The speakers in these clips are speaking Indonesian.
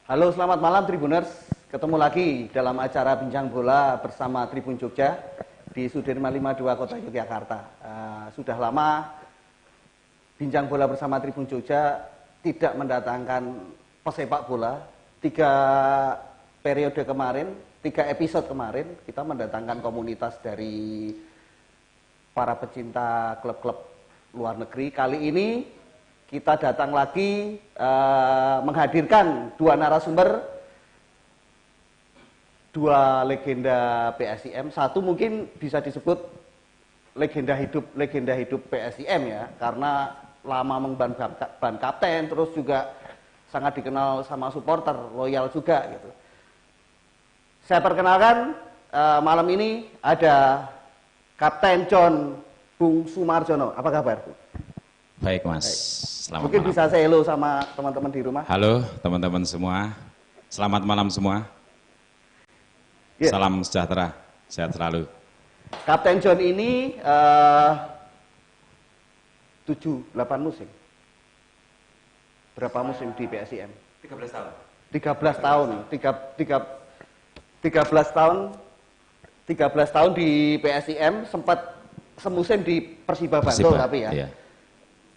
Halo, selamat malam Tribuners. Ketemu lagi dalam acara Bincang Bola bersama Tribun Jogja di Sudirman 52 Kota Yogyakarta. Sudah lama Bincang Bola bersama Tribun Jogja tidak mendatangkan pesepak bola. 3 periode kemarin, 3 episode kemarin kita mendatangkan komunitas dari para pecinta klub-klub luar negeri. Kali ini kita datang lagi menghadirkan 2 narasumber, 2 legenda PSIM. Satu mungkin bisa disebut legenda hidup PSIM ya, karena lama mengemban ban kapten, terus juga sangat dikenal sama supporter, loyal juga gitu. Saya perkenalkan malam ini ada Kapten John Bung Sumarjono. Apa kabar, Bu? Baik Mas, selamat mungkin malam. bisa saya hello sama teman-teman di rumah. Halo teman-teman semua, selamat malam semua. Yeah. Salam sejahtera, sehat selalu. Kapten John ini 7-8 musim. Berapa musim di PSIM? 13 tahun. 13 tahun. 13 tahun di PSIM, sempat semusim di Persiba Bantul tapi ya. Iya.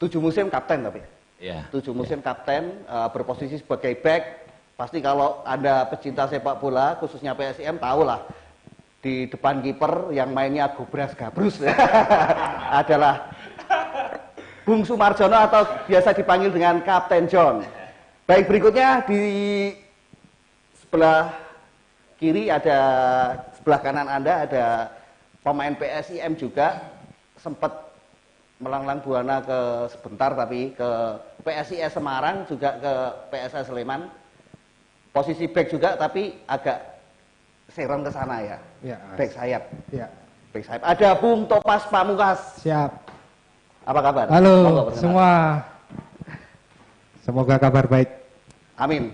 7 musim kapten tapi. Iya. 7 musim kapten, berposisi sebagai back. Pasti kalau Anda pecinta sepak bola, khususnya PSIM, tahulah di depan kiper yang mainnya gobras gabrus adalah Bung Sumarjono atau biasa dipanggil dengan Kapten John. Baik, berikutnya di sebelah kiri ada, sebelah kanan Anda ada pemain PSIM juga, sempat melanglang buana ke sebentar tapi ke PSIS Semarang, juga ke PSS Sleman. Posisi back juga tapi agak serong ke sana ya. Ya, back sayap. Ya. Back sayap. Ada Bung Topas Pamungkas. Siap. Apa kabar? Halo semua. Semoga kabar baik. Amin.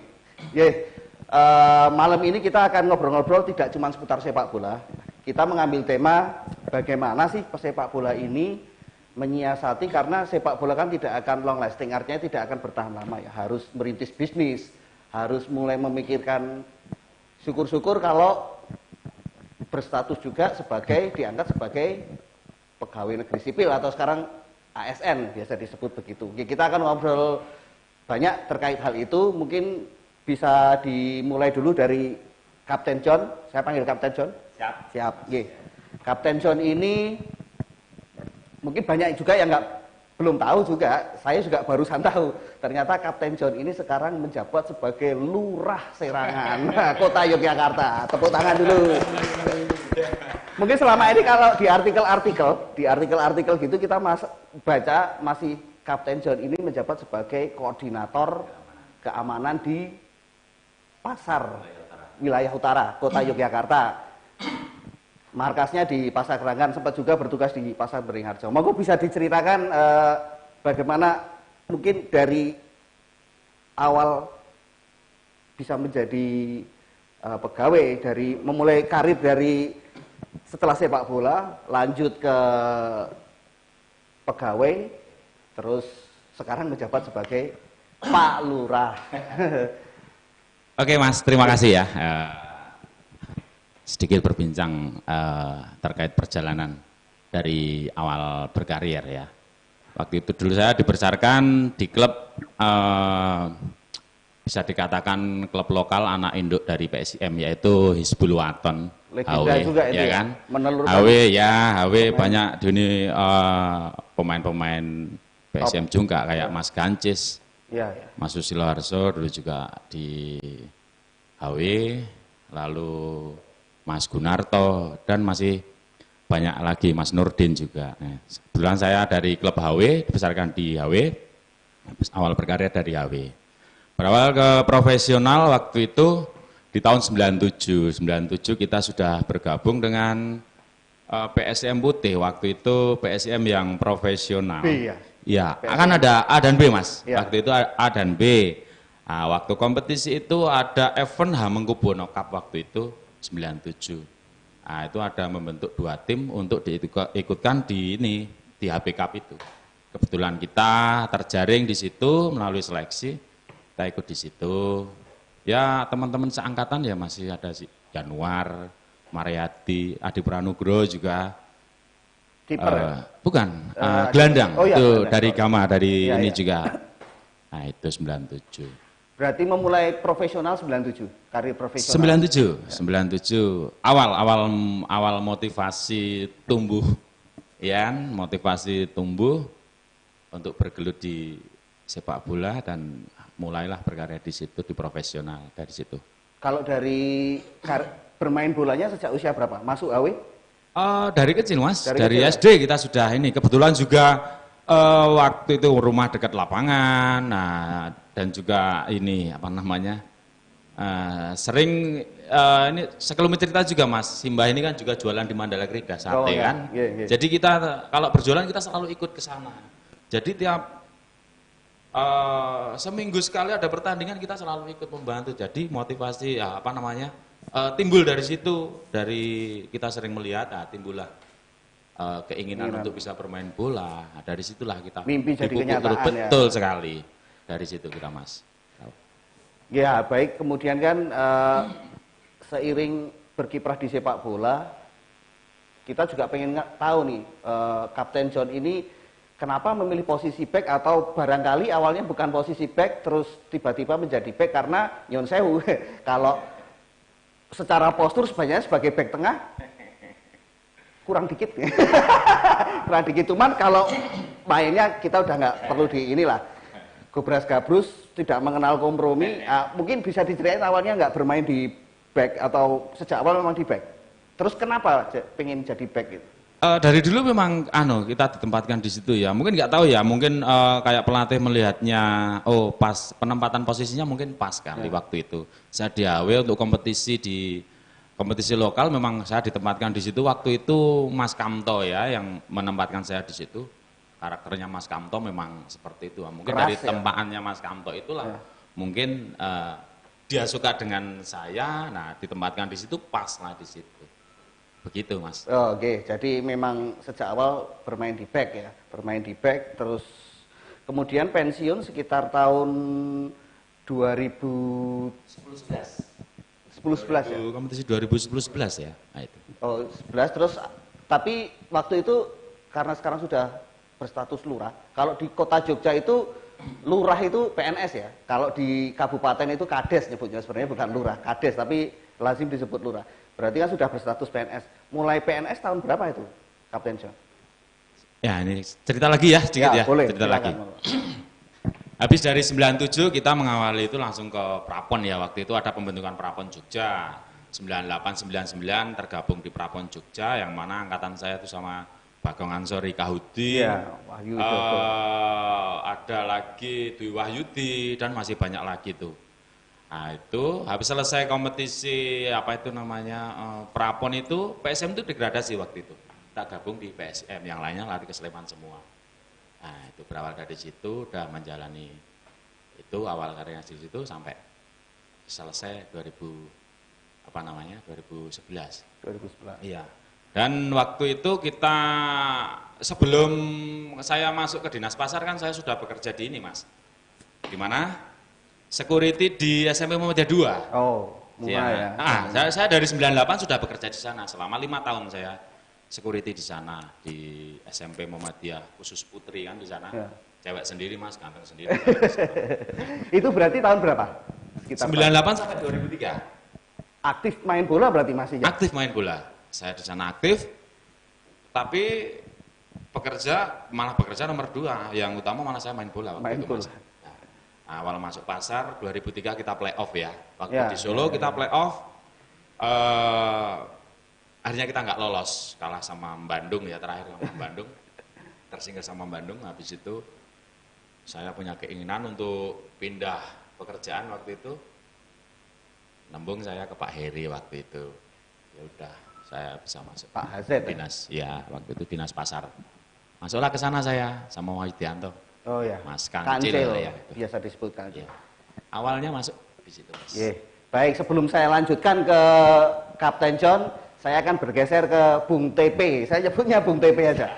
Malam ini kita akan ngobrol-ngobrol tidak cuma seputar sepak bola. Kita mengambil tema bagaimana sih pesepak bola ini menyiasati, karena sepak bola kan tidak akan long lasting, artinya tidak akan bertahan lama ya. Harus merintis bisnis, harus mulai memikirkan, syukur-syukur kalau berstatus juga sebagai, diangkat sebagai pegawai negeri sipil atau sekarang ASN biasa disebut begitu. Kita akan ngobrol banyak terkait hal itu. Mungkin bisa dimulai dulu dari Kapten John. Saya panggil Kapten John. Siap. Siap. Kapten John ini mungkin banyak juga yang belum tahu juga. Saya juga barusan tahu. Ternyata Kapten John ini sekarang menjabat sebagai Lurah Serangan Kota Yogyakarta. Tepuk tangan dulu. Mungkin selama ini kalau di artikel-artikel gitu kita baca masih Kapten John ini menjabat sebagai koordinator keamanan di pasar wilayah utara Kota Yogyakarta. Markasnya di Pasar Keranggan, sempat juga bertugas di Pasar Beringharjo. Monggo bisa diceritakan bagaimana mungkin dari awal bisa menjadi pegawai, dari memulai karir dari setelah sepak bola, lanjut ke pegawai, terus sekarang menjabat sebagai Pak Lurah. Oke Mas, terima kasih ya. Sedikit berbincang terkait perjalanan dari awal berkarir ya. Waktu itu dulu saya dibesarkan di klub, bisa dikatakan klub lokal anak induk dari PSIM, yaitu Hizbul Waton. Legenda juga itu ya kan? HW banyak di ini pemain-pemain PSIM juga kayak Mas Gancis, ya. Mas Susilo Harso dulu juga di HW, lalu Mas Gunarto, dan masih banyak lagi, Mas Nurdin juga. Kebetulan saya dari klub HW, dibesarkan di HW, awal berkarya dari HW. Berawal ke profesional waktu itu di tahun 97 kita sudah bergabung dengan PSIM Putih, waktu itu PSIM yang profesional. B, ya? Ya, akan ada A dan B Mas, ya. Waktu itu A dan B. Nah, waktu kompetisi itu ada event Hamengkubuwono Cup waktu itu, 97. Nah, itu ada membentuk 2 tim untuk diikutkan di HP Cup itu. Kebetulan kita terjaring di situ melalui seleksi, kita ikut di situ. Ya teman-teman seangkatan ya masih ada si Januar, Mariati, Adi Pranugroho juga. Bukan, gelandang, oh, ya, itu gelandang. dari Gama, dari ya, ini ya. juga. Nah itu 97. Berarti memulai profesional 97, karir profesional. 97. Awal motivasi tumbuh, ya, motivasi tumbuh untuk bergelut di sepak bola dan mulailah berkarya di situ, di profesional dari situ. Kalau dari bermain bolanya sejak usia berapa? Masuk AW? Dari kecil Mas, dari SD ya? Kita sudah ini. Kebetulan juga waktu itu rumah dekat lapangan, nah dan juga ini apa namanya sering ini sekelumit cerita juga Mas. Simbah ini kan juga jualan di Mandala Krida sate kan. Yeah. Jadi kita kalau berjualan kita selalu ikut ke sana. Jadi tiap seminggu sekali ada pertandingan kita selalu ikut membantu. Jadi motivasi ya, apa namanya timbul dari situ, dari kita sering melihat, timbullah keinginan untuk bisa bermain bola. Nah, dari situlah kita mimpi jadi kenyataan. Betul sekali dari situ kita Mas. Ya baik, kemudian kan seiring berkiprah di sepak bola, kita juga pengen tahu nih Kapten John ini kenapa memilih posisi back, atau barangkali awalnya bukan posisi back terus tiba-tiba menjadi back karena nyon sewu. Kalau secara postur sebenarnya sebagai back tengah kurang dikit. Kurang dikit, cuman kalau mainnya kita udah nggak perlu di inilah. Gobras Gabrus tidak mengenal kompromi. Mungkin bisa diceritain awalnya nggak bermain di back atau sejak awal memang di back. Terus kenapa pengen jadi back gitu? Dari dulu memang kita ditempatkan di situ ya. Mungkin nggak tahu ya, mungkin kayak pelatih melihatnya, oh pas penempatan posisinya mungkin pas kali waktu itu. Saya di AW untuk kompetisi lokal, memang saya ditempatkan di situ. Waktu itu Mas Kamto ya yang menempatkan saya di situ. Karakternya Mas Kamto memang seperti itu. Mungkin keras, dari tempaannya Mas Kamto itulah mungkin dia suka dengan saya. Nah ditempatkan di situ, pas lah di situ. Begitu Mas. Oke, jadi memang sejak awal bermain di back ya, bermain di back, terus kemudian pensiun sekitar tahun 2010-11 ya. Kompetisi 2010-11 ya. Nah, itu. 11 terus, tapi waktu itu karena sekarang sudah berstatus lurah. Kalau di kota Jogja itu lurah itu PNS ya. Kalau di kabupaten itu kades nyebutnya, sebenarnya bukan lurah, kades, tapi lazim disebut lurah. Berarti kan sudah berstatus PNS. Mulai PNS tahun berapa itu, Kapten John? Ya ini cerita lagi ya, sedikit ya. Boleh, cerita lagi. Habis dari 97 kita mengawali itu langsung ke Prapon ya. Waktu itu ada pembentukan Prapon Jogja. 98-99 tergabung di Prapon Jogja, yang mana angkatan saya itu sama Bagong Ansori Kahudi. Ada lagi Dwi Wahyudi dan masih banyak lagi tuh. Nah itu habis selesai kompetisi apa itu namanya Prapon itu, PSM itu degradasi waktu itu. Kita gabung di PSM, yang lainnya lari ke Sleman semua. Nah itu berawal dari situ, udah menjalani itu awal karirnya di situ sampai selesai 2011. Iya. Dan waktu itu kita, sebelum saya masuk ke Dinas Pasar kan saya sudah bekerja di ini Mas. Di mana? Security di SMP Muhammadiyah 2. Oh, mulai ya. Saya dari 98 sudah bekerja di sana. Selama 5 tahun saya security di sana, di SMP Muhammadiyah khusus putri kan di sana. Ya. Cewek sendiri Mas, ganteng sendiri. Itu berarti tahun berapa? Sekitar 98 sampai 2003. Aktif main bola berarti masih ya? Aktif main bola. Saya di sana aktif, tapi malah bekerja nomor 2. Yang utama malah saya main bola waktu itu Mas. Awal masuk Pasar 2003 kita play off ya. Waktu di Solo kita play off. Akhirnya kita nggak lolos, kalah sama Bandung ya, terakhir sama Bandung. Tersingkir sama Bandung. Habis itu saya punya keinginan untuk pindah pekerjaan waktu itu. Nembung saya ke Pak Heri waktu itu. Ya udah, saya bisa masuk Pak Hazet dinas ya, waktu itu Dinas Pasar. Masuklah ke sana saya sama Wahyudianto. Oh ya, Mas Kancil ya, biasa disebut Kancil. Ya. Awalnya masuk di situ Mas. Baik, sebelum saya lanjutkan ke Kapten John, saya akan bergeser ke Bung TP. Saya nyebutnya Bung TP aja.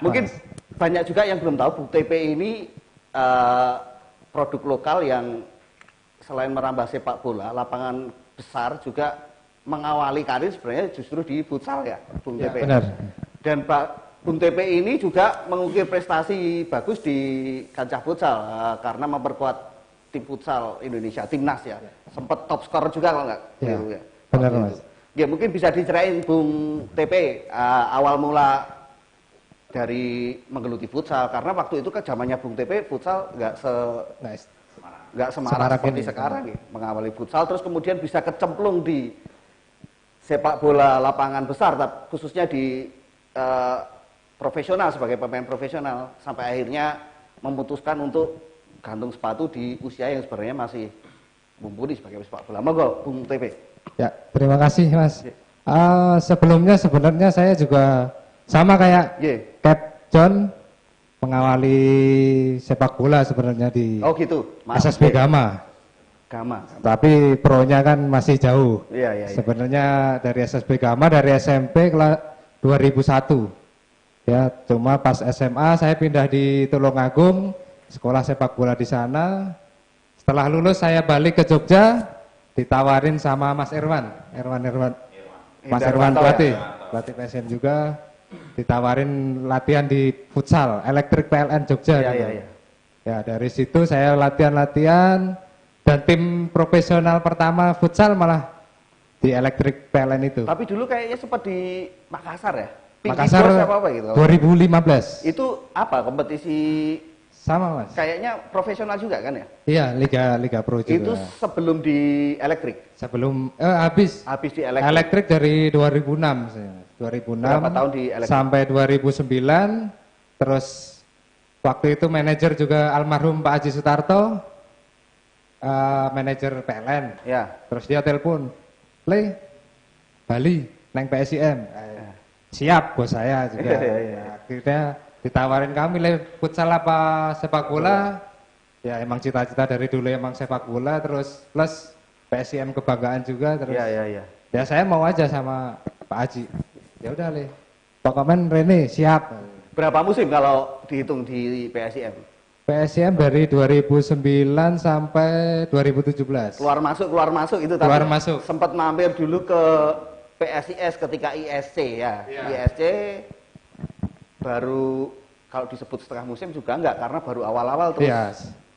Mungkin banyak juga yang belum tahu Bung TP ini produk lokal yang selain merambah sepak bola, lapangan besar juga mengawali karir sebenarnya justru di futsal ya, Bung Ya, TP. benar. Dan Pak Bung TP ini juga mengukir prestasi bagus di kancah futsal karena memperkuat tim futsal Indonesia, timnas ya. Sempat top scorer juga kalau nggak keliru ya. Benar Mas. Ya mungkin bisa diceritain Bung TP awal mula dari menggeluti futsal karena waktu itu kan zamannya Bung TP futsal nggak semarak seperti sekarang ya. Mengawali futsal terus kemudian bisa kecemplung di sepak bola lapangan besar khususnya di profesional sebagai pemain profesional sampai akhirnya memutuskan untuk gantung sepatu di usia yang sebenarnya masih mumpuni sebagai sepak bola. Monggo Bung TP. Ya, terima kasih Mas. Sebelumnya sebenarnya saya juga sama kayak Cap John mengawali sepak bola sebenarnya di gitu. SSB Gama. Tapi pro-nya kan masih jauh. Iya. Sebenarnya dari SSB Gama dari SMP kelas 2001. Ya, cuma pas SMA saya pindah di Tulungagung, sekolah sepak bola di sana. Setelah lulus saya balik ke Jogja, ditawarin sama Mas Irwan. Mas Irwan pelatih PSM juga, ditawarin latihan di futsal, Elektrik PLN Jogja. Ya, dari situ saya latihan dan tim profesional pertama futsal malah di Elektrik PLN itu. Tapi dulu kayaknya sempat di Makassar ya? Makassar apa gitu? 2015. Itu apa kompetisi? Sama Mas. Kayaknya profesional juga kan ya? Iya, Liga Pro juga. Itu sebelum di Elektrik? Sebelum habis di Elektrik. Elektrik dari 2006 saya. 2006 berapa tahun di Elektrik? Sampai 2009. Terus waktu itu manajer juga almarhum Pak Haji Sutarto, manajer PLN. Ya. Terus dia telepon, "Le, Bali, neng PSIM." Siap bos saya juga. Akhirnya ditawarin kami, "Le, futsal apa sepak bola?" Ya emang cita-cita dari dulu emang sepak bola, terus plus PSIM kebanggaan juga terus. Ya saya mau aja sama Pak Haji. Ya udah Le, pokoknya Rene siap. Berapa musim kalau dihitung di PSIM? PSIM dari 2009 sampai 2017. Keluar masuk itu tapi masuk. Sempat mampir dulu ke PSIS ketika ISC ya. ISC baru kalau disebut setengah musim juga enggak karena baru awal-awal terus.